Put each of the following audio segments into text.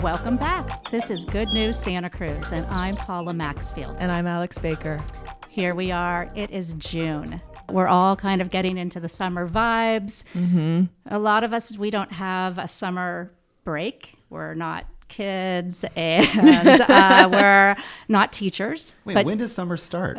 Welcome back. This is Good News Santa Cruz, and I'm Paula Maxfield. And I'm Alex Baker. Here we are. It is June. We're all kind of getting into the summer vibes. Mm-hmm. A lot of us, we don't have a summer break. We're not kids, and we're not teachers. Wait, when does summer start?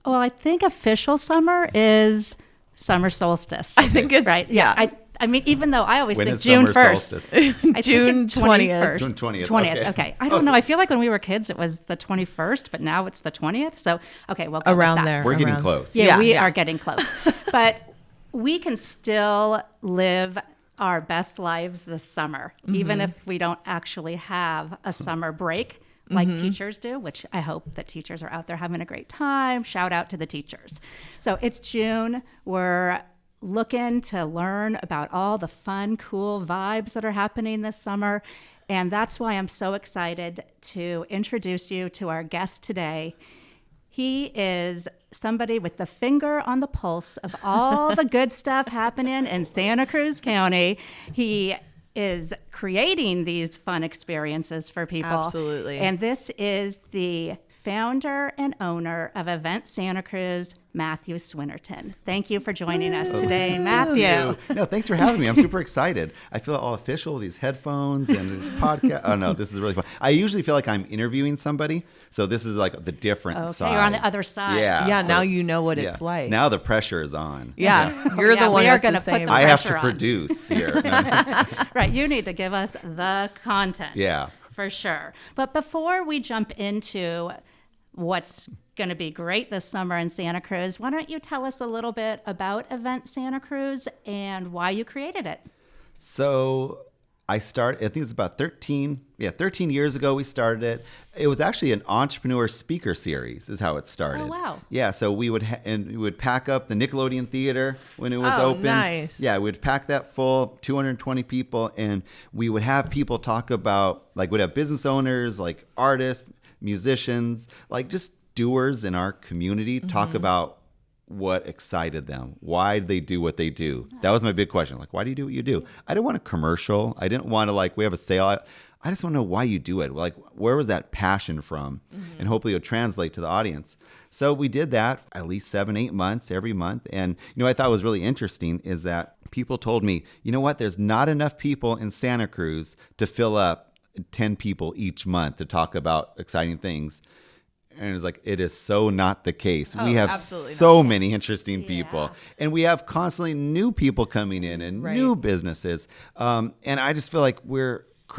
I think official summer is summer solstice. I think it's right. Yeah. I mean, even though I always When think is June summer 1st. solstice? June 20th. June 20th. 20th. Okay. I don't know. I feel like when we were kids, it was the 21st, but now it's the 20th. So, okay, we'll go around with that. there. We're getting around. close. Yeah, we are getting close. But we can still live our best lives this summer, even if we don't actually have a summer break like teachers do, which I hope that teachers are out there having a great time. Shout out to the teachers. So it's June. We're looking to learn about all the fun, cool vibes that are happening this summer. And that's why I'm so excited to introduce you to our guest today. He is somebody with the finger on the pulse of all the good stuff happening in Santa Cruz County. He is creating these fun experiences for people. Absolutely. And this is the founder and owner of Event Santa Cruz, Matthew Swinnerton. Thank you for joining us today, Matthew. No, thanks for having me. I'm super excited. I feel all official with these headphones and this podcast. Oh, no, this is really fun. I usually feel like I'm interviewing somebody. So this is like the different side. You're on the other side. Yeah, so- now you know what it's like. Now the pressure is on. Yeah, you're the one we are that's gonna the put same. the I have to pressure on. produce here. Right, you need to give us the content. Yeah. For sure. But before we jump into what's going to be great this summer in Santa Cruz, why don't you tell us a little bit about Event Santa Cruz and why you created it? So I think it's about 13 years ago we started it. It was actually an entrepreneur speaker series is how it started. Oh, wow. Yeah, so we would pack up the Nickelodeon Theater when it was open. Nice. Yeah, we'd pack that full, 220 people, and we would have people talk about, like we'd have business owners, like artists, musicians, like just doers in our community talk about what excited them, why they do what they do. That was my big question. Like, why do you do what you do? I didn't want a commercial. I didn't want to, like, we have a sale. I just want to know why you do it. Like, where was that passion from? And hopefully it'll translate to the audience. So we did that at least 7-8 months, every month. And, what I thought was really interesting is that people told me, you know what, there's not enough people in Santa Cruz to fill up 10 people each month to talk about exciting things. And it's like, it is so not the case. We have so many interesting people. And we have constantly new people coming in and new businesses. And I just feel like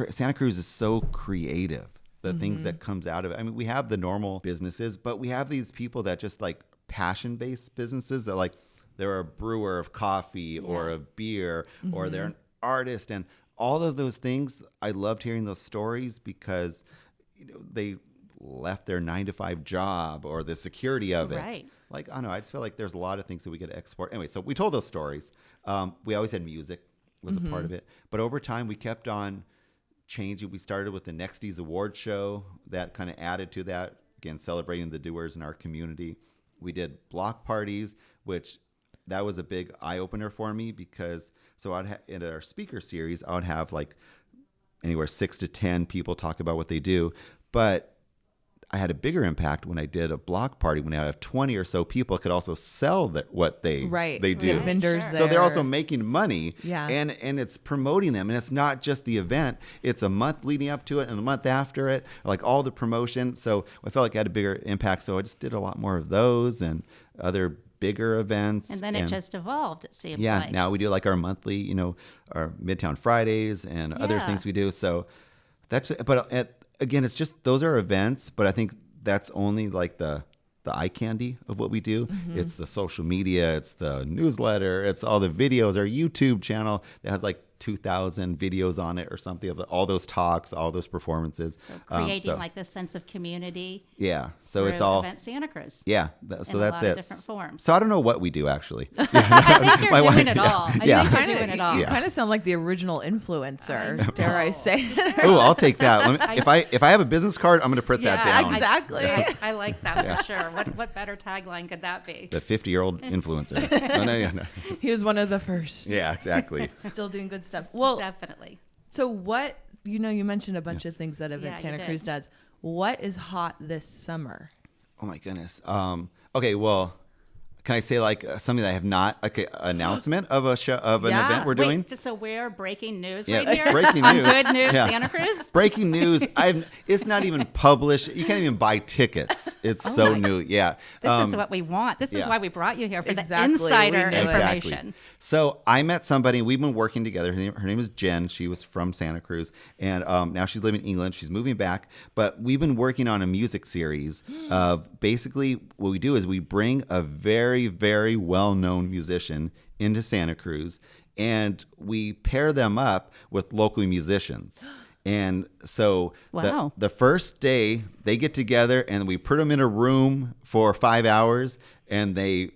Santa Cruz is so creative. The things that comes out of it. I mean, we have the normal businesses, but we have these people that just like passion-based businesses that like they're a brewer of coffee or of beer or they're an artist. And all of those things, I loved hearing those stories because they left their 9-to-5 job or the security of it. Right. Like, I don't know, I just feel like there's a lot of things that we could export. Anyway, so we told those stories. We always had music was a part of it. But over time, we kept on changing. We started with the NEXTies award show that kind of added to that, again, celebrating the doers in our community. We did block parties, which that was a big eye-opener for me because in our speaker series, I would have like anywhere 6 to 10 people talk about what they do. But I had a bigger impact when I did a block party when I have 20 or so people could also sell what they do. The vendors Sure. there. So they're also making money, Yeah. and it's promoting them. And it's not just the event. It's a month leading up to it and a month after it, like all the promotion. So I felt like it had a bigger impact. So I just did a lot more of those and other bigger events. And then it just evolved, it seems yeah, like. now we do like our monthly, our Midtown Fridays and other things we do. So again, it's just those are events, but I think that's only like the eye candy of what we do. It's the social media, it's the newsletter, it's all the videos, our YouTube channel that has like 2,000 videos on it or something of all those talks, all those performances. So creating like this sense of community. Yeah. So it's through all Event Santa Cruz. Yeah. in So a that's lot it. of different forms. So I don't know what we do actually. I think you're My doing wife- it all. I yeah. think you're doing it all. You kind of sound like the original influencer, dare I say. Oh, I'll take that. If I have a business card, I'm going to put that down. Exactly. I like that for sure. What better tagline could that be? The 50-year-old influencer. No. He was one of the first. Yeah, exactly. Still doing good stuff. Well, Definitely. so what you mentioned a bunch of things that Event you Santa did. Cruz does. What is hot this summer? Oh my goodness. Okay, well, can I say like something that I have not announcement of a show of an Yeah. event we're doing? Wait, so we're breaking news Yeah, right here breaking on news. Good News Yeah. Santa Cruz? Breaking news. It's not even published. You can't even buy tickets. It's so new. Yeah. This is what we want. This is yeah. why we brought you here, for Exactly, the insider we knew it. information. Exactly. So I met somebody. We've been working together. Her name is Jen. She was from Santa Cruz, and now she's living in England. She's moving back. But we've been working on a music series of basically what we do is we bring a very, very well-known musician into Santa Cruz, and we pair them up with local musicians. And so Wow. the first day they get together and we put them in a room for 5 hours and they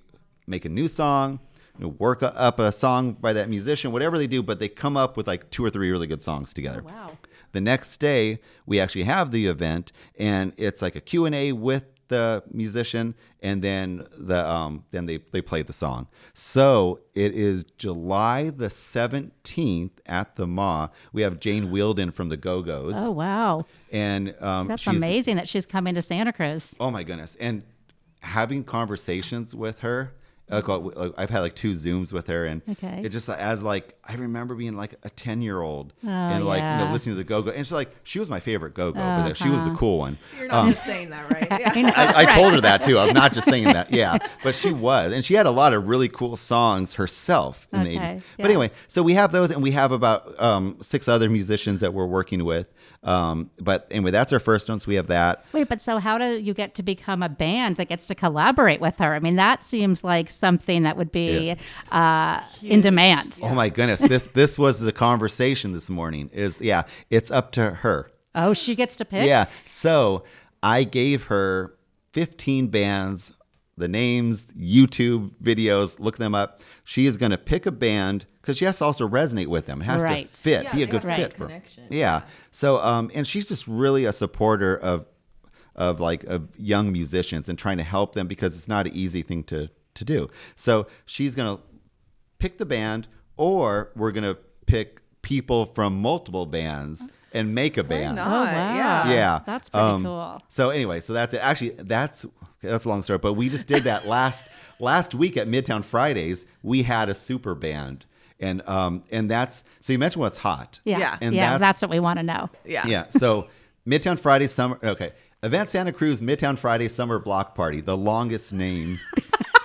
make a new song, work up a song by that musician, whatever they do, but they come up with like 2 or 3 really good songs together. Oh, wow. The next day we actually have the event and it's like a Q&A with the musician, and then then they play the song. So it is July the 17th at the MAW. We have Jane Wielden from the Go-Go's. Oh, wow. And That's she's amazing that she's coming to Santa Cruz. Oh my goodness! And having conversations with her, I've had like 2 Zooms with her, and Okay. it just as like I remember being like a 10-year-old Oh, and like yeah. listening to the Go-Go, and she's like she was my favorite Go-Go, but she was the cool one. You're not just saying that, right? Yeah. I know. I told her that too. I'm not just saying that. Yeah. But she was. And she had a lot of really cool songs herself in the Okay, 80s. yeah. But anyway, so we have those and we have about 6 other musicians that we're working with. But anyway, that's our first one. So we have that. Wait, but so how do you get to become a band that gets to collaborate with her? I mean, that seems like something that would be in demand. Oh my goodness. This was the conversation this morning it's up to her. Oh, she gets to pick? Yeah. So I gave her 15 bands, the names, YouTube videos, look them up. She is going to pick a band because she has to also resonate with them. It has Right. to fit, Yeah, be a they good have to fit be for her. connection. Yeah. So, and she's just really a supporter of young musicians and trying to help them because it's not an easy thing to do. So she's going to pick the band, or we're going to pick people from multiple bands and make a band. not? Oh, wow. Yeah. That's pretty cool. So anyway, so that's it. Actually, that's a long story, but we just did that last week at Midtown Fridays. We had a super band, and that's so you mentioned what's hot. Yeah. Yeah. And That's what we want to know. Yeah. Yeah. So Midtown Friday summer. Okay, Event Santa Cruz Midtown Friday Summer Block Party, the longest name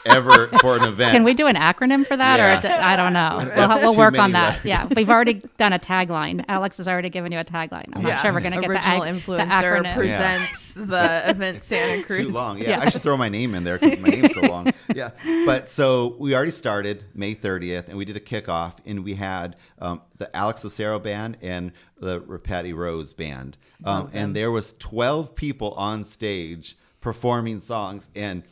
ever for an event. Can we do an acronym for that? Yeah. Or I don't know. That's We'll too work many on that. letters. Yeah. We've already done a tagline. Alex has already given you a tagline. I'm not sure we're going to get Original the influencer acronym. presents the Event Santa It's Cruz. too long. Yeah. Yeah. I should throw my name in there because my name's so long. Yeah. But so we already started May 30th, and we did a kickoff, and we had the Alex Lucero band and the Rapati Rose band, and there was 12 people on stage performing songs, and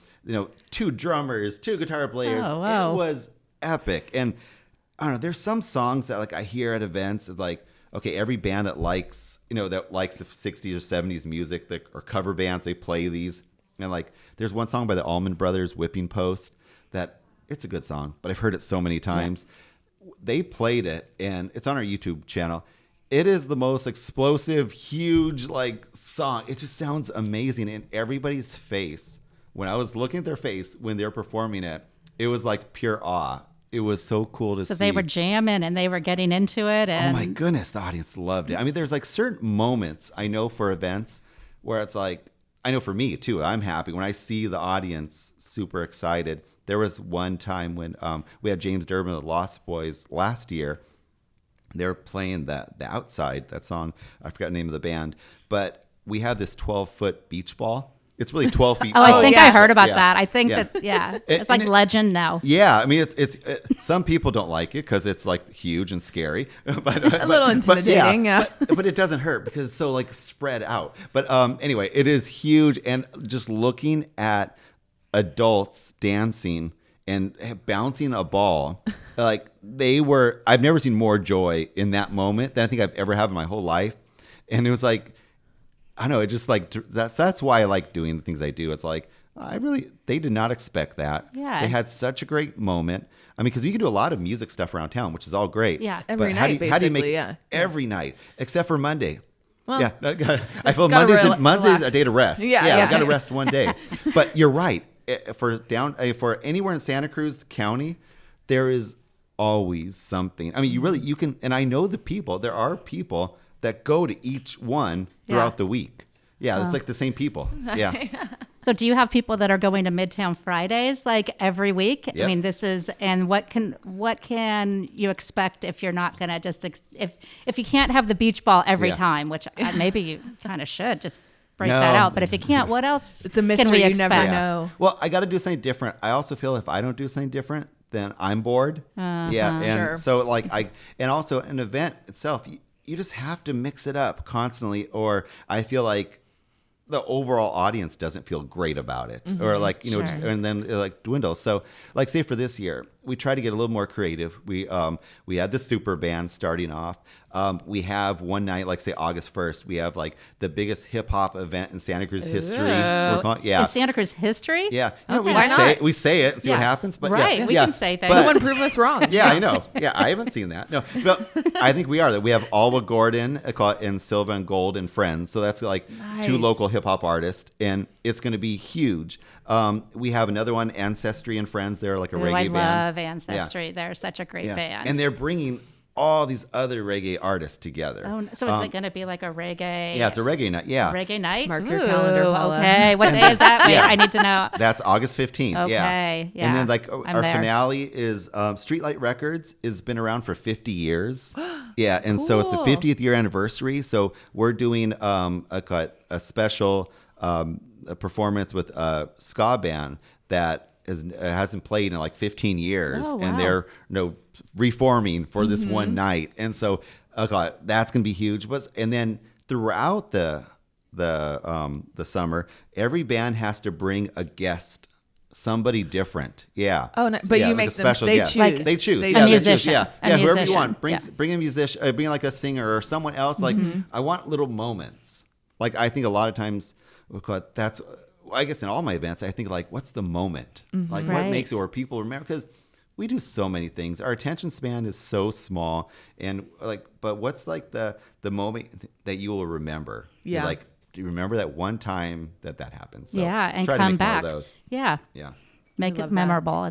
2 drummers, 2 guitar players. Oh, wow. It was epic, and I don't know. There's some songs that like I hear at events. It's like, okay, every band that likes the 60s or 70s music or cover bands, they play these. And like, there's one song by the Allman Brothers, Whipping Post, that it's a good song, but I've heard it so many times. Yeah. They played it, and it's on our YouTube channel. It is the most explosive, huge song. It just sounds amazing, and everybody's face. When I was looking at their face when they were performing it, it was like pure awe. It was so cool to see. So they were jamming and they were getting into it. And Oh my goodness, the audience loved it. I mean, there's certain moments I know for events where it's like, I know for me too, I'm happy when I see the audience super excited. There was one time when we had James Durbin, the Lost Boys, last year. They were playing the Outside, that song. I forgot the name of the band. But we have this 12-foot beach ball. It's really 12 feet Oh, tall. I think yeah. I heard about Yeah. that. I think Yeah. it's like and it- legend now. Yeah, I mean, it's some people don't like it because it's huge and scary, but A little intimidating, yeah. But it doesn't hurt because it's so spread out. But anyway, it is huge, and just looking at adults dancing and bouncing a ball, I've never seen more joy in that moment than I think I've ever had in my whole life, and it was I don't know, it just that's why I like doing the things I do. It's they did not expect that. Yeah. They had such a great moment. I mean, because you can do a lot of music stuff around town, which is all great. Yeah. Every But how night, do you make basically, every night except for Monday? Well, yeah, I feel Monday's a day to rest. Yeah. I've got to rest one day. But you're right. For anywhere in Santa Cruz County, there is always something. I mean, you can, and I know the people. There are people that go to each one throughout the week. Yeah, it's like the same people. Yeah. So do you have people that are going to Midtown Fridays like every week? Yep. I mean, and what can you expect if you're not going to just, if you can't have the beach ball every time, which maybe you kind of should just break that out. But if you can't, what else It's a mystery. can we You expect? never know. Well, I got to do something different. I also feel if I don't do something different, then I'm bored. Yeah. And Sure. so and also an event itself, you just have to mix it up constantly, or I feel like the overall audience doesn't feel great about it, or Sure. and then it dwindles. So say for this year, we try to get a little more creative. We had the super band starting off. We have one night, say August 1st, we have the biggest hip hop event in Santa Cruz history. We're calling, In Santa Cruz history? Yeah. Okay. Why not? We say it and see what happens. But right. We can say things. Someone prove us wrong. Yeah, I know. Yeah, I haven't seen that. No, but I think we are. That we have Alwa Gordon and Silva and Gold and Friends. So that's two local hip hop artists, and it's going to be huge. We have another one, Ancestry and Friends. They're like a reggae band. I love Ancestry. They're such a great band. And they're bringing all these other reggae artists together. Oh, so is it going to be like a reggae? Yeah, it's a reggae night. Yeah. Reggae night? Mark your calendar, Paula. Okay. What day is that? Wait, I need to know. That's August 15th. Okay, yeah. And then I'm our there. finale is Streetlight Records has been around for 50 years. Yeah. And so it's the 50th year anniversary. So we're doing a special a performance with a ska band that hasn't played in 15 years. Oh, wow. And they're reforming for this one night. And so that's going to be huge. And then throughout the summer, every band has to bring a guest, somebody different. Yeah. Oh, no, but you make them. They choose. They choose. They Yeah, a they choose. musician. Yeah. A Yeah. Whoever musician. you want. Bring Yeah. a musician. Bring a singer or someone else. I want little moments. I think a lot of times that's. I guess in all my events, I think what's the moment? What Right. makes it where people remember? Because we do so many things. Our attention span is so small, and but what's the moment that you will remember? Yeah. Do you remember that one time that happened? So Yeah, and try to come make back. more of those. Yeah. Yeah. Make love it that. memorable.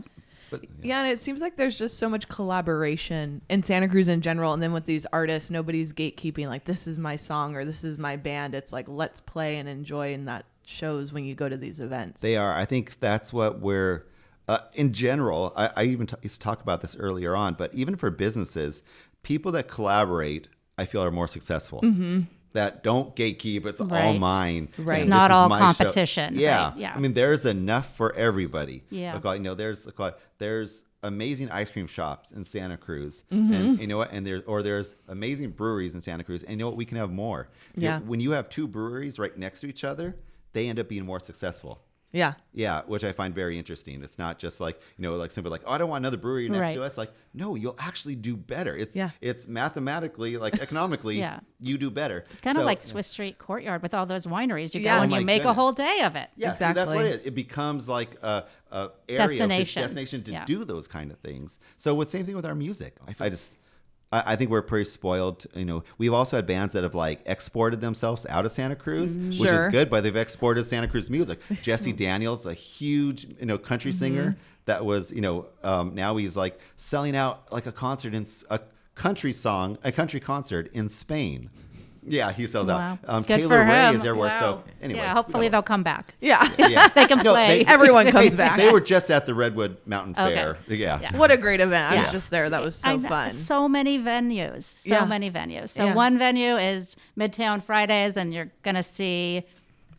But Yeah, and it seems like there's just so much collaboration in Santa Cruz in general, and then with these artists, nobody's gatekeeping this is my song or this is my band. It's let's play and enjoy, and that shows when you go to these events. They are. I think that's what we're, in general, I even used to talk about this earlier on, but even for businesses, people that collaborate, I feel are more successful. That don't gatekeep. It's all Right. mine. Right. It's and not this is all my show. competition. Yeah. Right? Yeah. I mean, there's enough for everybody. Yeah. There's amazing ice cream shops in Santa Cruz, and you know what? And there's amazing breweries in Santa Cruz, and you know what? We can have more. Yeah. When you have two breweries right next to each other, they end up being more successful. Yeah. Yeah, which I find very interesting. It's not just simply oh, I don't want another brewery next Right. to us. No, you'll actually do better. Yeah. It's mathematically, economically, Yeah. you do better. It's kind of like Swift Street Courtyard with all those wineries. You Yeah. go Oh and my you make a goodness. whole day of it. Yeah, see, that's Exactly. what it is. It becomes a area destination to Yeah. do those kind of things. So same thing with our music. I think we're pretty spoiled. We've also had bands that have exported themselves out of Santa Cruz, which Sure. is good, but they've exported Santa Cruz music. Jesse Daniels, a huge, country singer that was, now he's selling out a concert a country concert in Spain. Yeah, he sells Wow. out. Good Taylor for Ray him. is everywhere. Wow. So anyway, Yeah, hopefully they'll come back. Yeah. yeah. They can play. Everyone comes back. They were just at the Redwood Mountain Okay. Fair. Yeah. Yeah. What a great event. I Yeah. was just there. That was I so know. fun. So many venues. So Yeah. many venues. So Yeah. one venue is Midtown Fridays, and you're going to see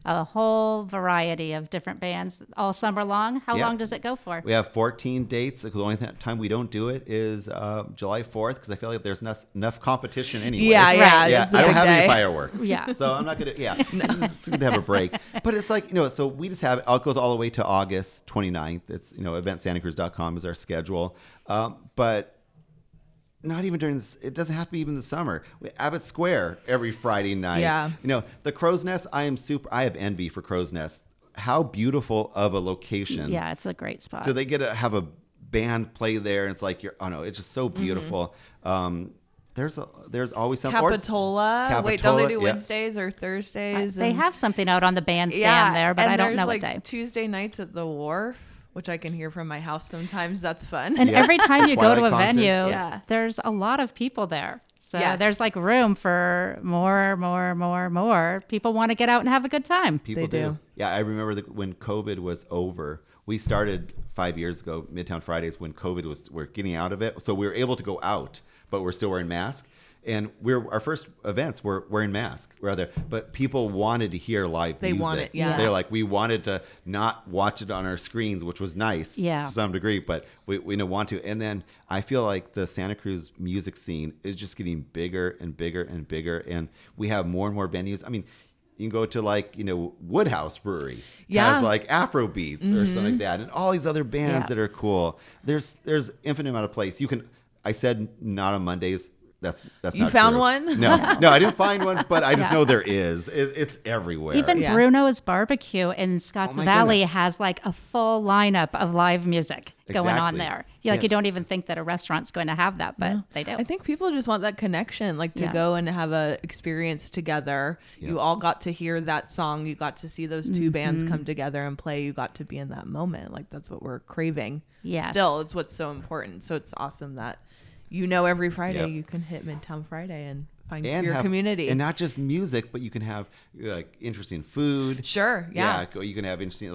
a whole variety of different bands all summer long. How Yeah. long does it go for? We have 14 dates. The only time we don't do it is July 4th because I feel like there's enough competition anyway. Yeah, yeah. Right. Yeah, It's a I don't big have day. any fireworks. Yeah. So I'm not going to, it's good to have a break. But it's so we just have, it goes all the way to August 29th. It's, eventsantacruz.com is our schedule. But not even during this, it doesn't have to be even the summer. Abbott Square every Friday night. Yeah. The Crow's Nest, I have envy for Crow's Nest. how beautiful of a location. Yeah, it's a great spot. Do they get to have a band play there? And it's like, it's just so beautiful. There's always some Capitola. Wait, don't they do yeah. Wednesdays or Thursdays? They have something out on the bandstand there, but and I don't know there's, what day. Tuesday nights at the Wharf, which I can hear from my house sometimes. That's fun. And every time you go to a Twilight concerts. venue, Yeah. there's a lot of people there. So Yes. there's like room for more. People want to get out and have a good time. People They do. do. Yeah, I remember when COVID was over. We started 5 years ago, Midtown Fridays, when we're getting out of it. So we were able to go out, but we're still wearing masks. And our first events were wearing masks, rather. But people wanted to hear live They music. want it, yeah. They're like, we wanted to not watch it on our screens, which was nice Yeah. to some degree, but we don't want to. And then I feel like the Santa Cruz music scene is just getting bigger and bigger and bigger. And we have more and more venues. I mean, you can go to Woodhouse Brewery Yeah. has like Afro beats or something like that, and all these other bands Yeah. that are cool. There's infinite amount of place. I said not on Mondays. That's You not found true. one? No, I didn't find one, but I just know there is. It's everywhere. Even Yeah. Bruno's Barbecue in Scotts Oh my Valley goodness. has like a full lineup of live music going on Exactly. there. You Yes. don't even think that a restaurant's going to have that, but they do. I think people just want that connection, like to Yeah. go and have a experience together. Yeah. You all got to hear that song. You got to see those two bands come together and play. You got to be in that moment. Like that's what we're craving. Yes. Still, it's what's so important. So it's awesome that every Friday Yep. you can hit Midtown Friday and find and your have- community. and not just music, but you can have like interesting food. Sure, yeah. You can have interesting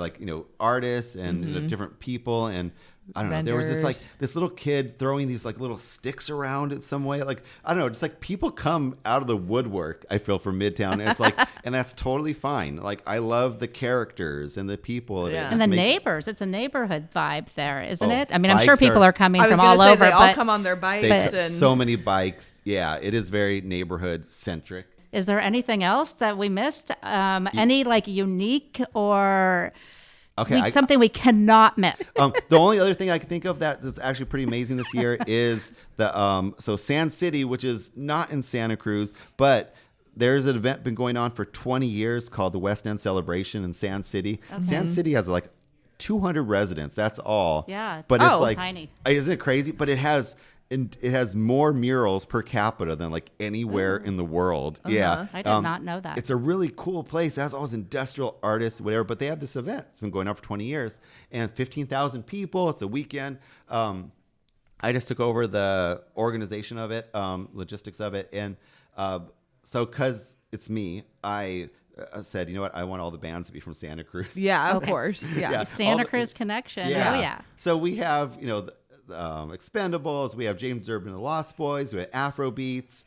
artists and different people and. I don't know. There was Vendors. this little kid throwing these like little sticks around in some way. Like, I don't know. Just like people come out of the woodwork, I feel, from Midtown. And it's like, and that's totally fine. Like, I love the characters and the people. Yeah. And the neighbors, it's a neighborhood vibe there, isn't Oh, it? I mean, I'm sure bikes people are- are coming I was from gonna all say over, they all but come on their bikes and so many bikes. Yeah, it is very neighborhood centric. is there anything else that we missed? Any like unique or Okay, something we cannot miss? The only other thing I can think of that is actually pretty amazing this year is the Sand City, which is not in Santa Cruz, but there's an event been going on for 20 years called the West End Celebration in Sand City. Sand City has like 200 residents. That's all. Yeah, but it's it's like tiny. Isn't it crazy? But it has more murals per capita than like anywhere in the world. Yeah. I did not know that. It's a really cool place. It has all these industrial artists, whatever, but they have this event. It's been going on for 20 years and 15,000 people. It's a weekend. I just took over the organization of it, logistics of it. And so because it's me, I said, you know what? I want all the bands to be from Santa Cruz. Yeah, of Okay. course. Yeah. Yeah. Santa all the- Cruz connection. Oh, yeah. So we have, Expendables. We have James Urban and the Lost Boys. We have Afrobeats,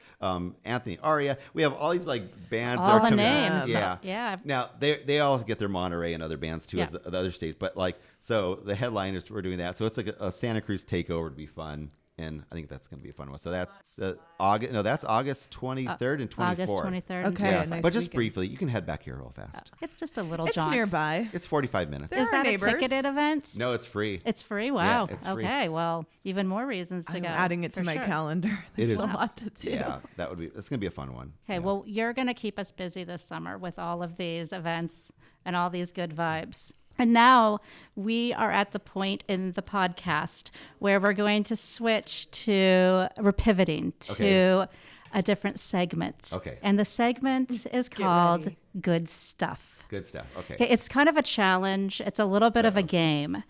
Anthony Aria. We have all these like bands. All that are the coming out. names. Yeah. Yeah. Now they all get their Monterey and other bands too, Yeah. as the other states. But like, so the headliners were doing that. So it's like a Santa Cruz takeover to be fun. And I think that's going to be a fun one. So that's that's August 23rd and 24th. August 23rd. and Okay, Yeah, 25th. nice but just weekend. briefly, you can head back here real fast. It's just a little It's jaunt. nearby. It's 45 minutes. There Is are that neighbors. a ticketed event? No, it's free. It's free. Wow. it's free. Okay. Well, even more reasons to I'm go. adding it to for my sure. calendar. It There's is. a lot to do. Yeah, it's going to be a fun one. Okay. Yeah. Well, you're going to keep us busy this summer with all of these events and all these good vibes. And now we are at the point in the podcast where we're going to we're pivoting to Okay. a different segment. Okay. And the segment is called ready. Good Stuff. Good stuff. Okay. Okay, it's kind of a challenge. It's a little bit of a game.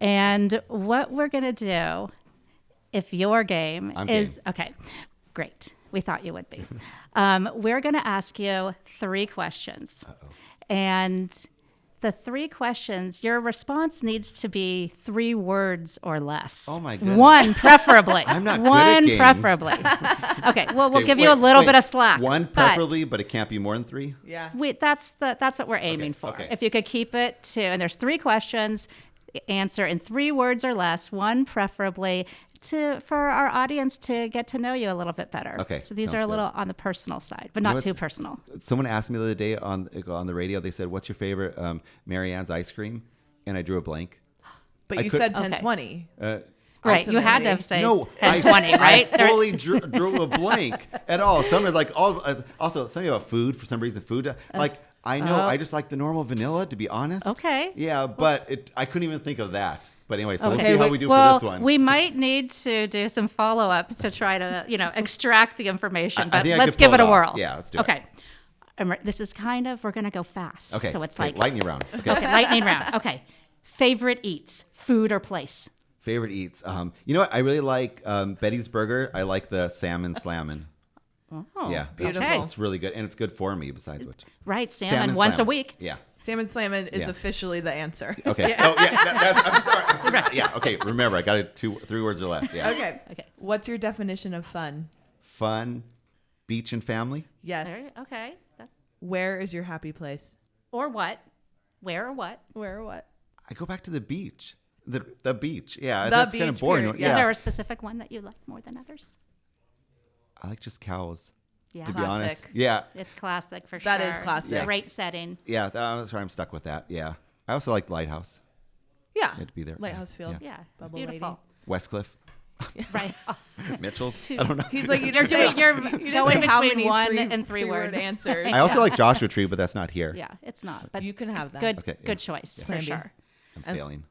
And what we're going to do, if your game I'm is game. okay, great. We thought you would be. We're going to ask you 3 questions. And the 3 questions, your response needs to be 3 words or less. Oh, my goodness. 1 preferably. I'm not good at One games. preferably. Okay, well, we'll Okay, give you a wait, little wait. bit of slack. One but- preferably, but it can't be more than 3. Yeah. that's what we're aiming for. okay. If you could keep it to, and there's 3 questions, answer in 3 words or less, 1 preferably, for our audience to get to know you a little bit better. Okay, So these sounds are a good. little on the personal side, but not what's- too personal. Someone asked me the other day on the radio. They said, "What's your favorite Marianne's ice cream?" And I drew a blank. But I you could- said Okay. 1020. Right, you had to Ultimately. have said No, 1020, right? I There- fully drew a blank at all. Some are like also something about food for some reason. Food like I know. Oh. I just like the normal vanilla, to be honest. Okay. Yeah, but I couldn't even think of that. But anyway, so we'll Okay, see how we do well, for this one. we might need to do some follow-ups to try to, extract the information. I But think I let's could pull give it a it off. whirl. Yeah, let's do it. Okay. This is we're going to go fast. Okay. So it's okay, like, lightning round. Okay. okay, lightning round. Okay. Favorite eats, food or place? Favorite eats. You know what? I really like Betty's Burger. I like the salmon slammin'. Oh, Yeah, beautiful. Okay. It's really good, and it's good for me. Besides which, Right, salmon once a slammin'. week. Yeah. Salmon Slammin' is Yeah. officially the answer. Okay. Oh yeah. I'm sorry. I forgot. Yeah. Okay. Remember, I got it 3 words or less. Yeah. Okay. Okay. What's your definition of fun? Fun, beach and family. Yes. Okay. Where is your happy place? Or what? Where or what? Where or what? I go back to the beach. The beach. Yeah. The That's kind of beach, boring. period. Yeah. Is there a specific one that you like more than others? I like just cows. Yeah. To be honest. Classic. Yeah. It's classic for That sure. is classic. Yeah. Great setting. Yeah. That's why I'm stuck with that. Yeah. I also like Lighthouse. Yeah. Had to be there. Lighthouse Field. Yeah. Yeah. Bubble Beautiful. Westcliff. Right. Oh, Mitchell's. Two. I don't know. He's like, You're going how between many one and three word words. answers. I also like Joshua Tree, but that's not here. Yeah, it's not. But You can have that. good, Okay, good yes. choice Yeah. for Plan B. sure. I'm failing.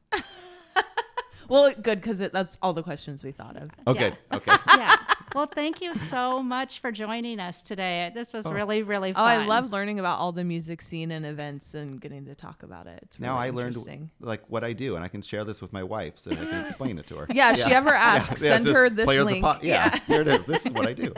Well, good because that's all the questions we thought of. Okay. Yeah. Okay. Yeah. Well, thank you so much for joining us today. This was really, really Oh, fun. I love learning about all the music scene and events and getting to talk about it. It's Now really I learned interesting. like what I do, and I can share this with my wife so that I can explain it to her. Yeah, if she ever asks, Yeah, send just her this play link. Yeah, here it is. This is what I do.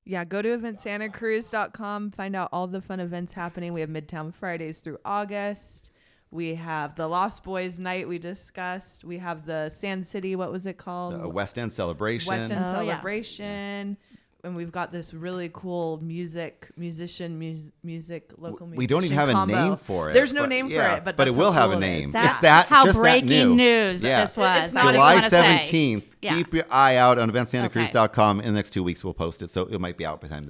Yeah, go to eventsantacruz.com, find out all the fun events happening. We have Midtown Fridays through August. We have the Lost Boys Night we discussed. We have the Sand City, what was it called? The West End Celebration. West End Oh, yeah. Celebration. And we've got this really cool music, local musician We don't even have combo. a name for it. There's no but- name yeah, for it, but it that's will how have cool a it is. name. That's It's that how just that breaking new. news Yeah. this was. It's I not just July wanna say. 17th. Yeah. Keep your eye out on eventsantacruz.com. In the next 2 weeks, we'll post it. So it might be out by the time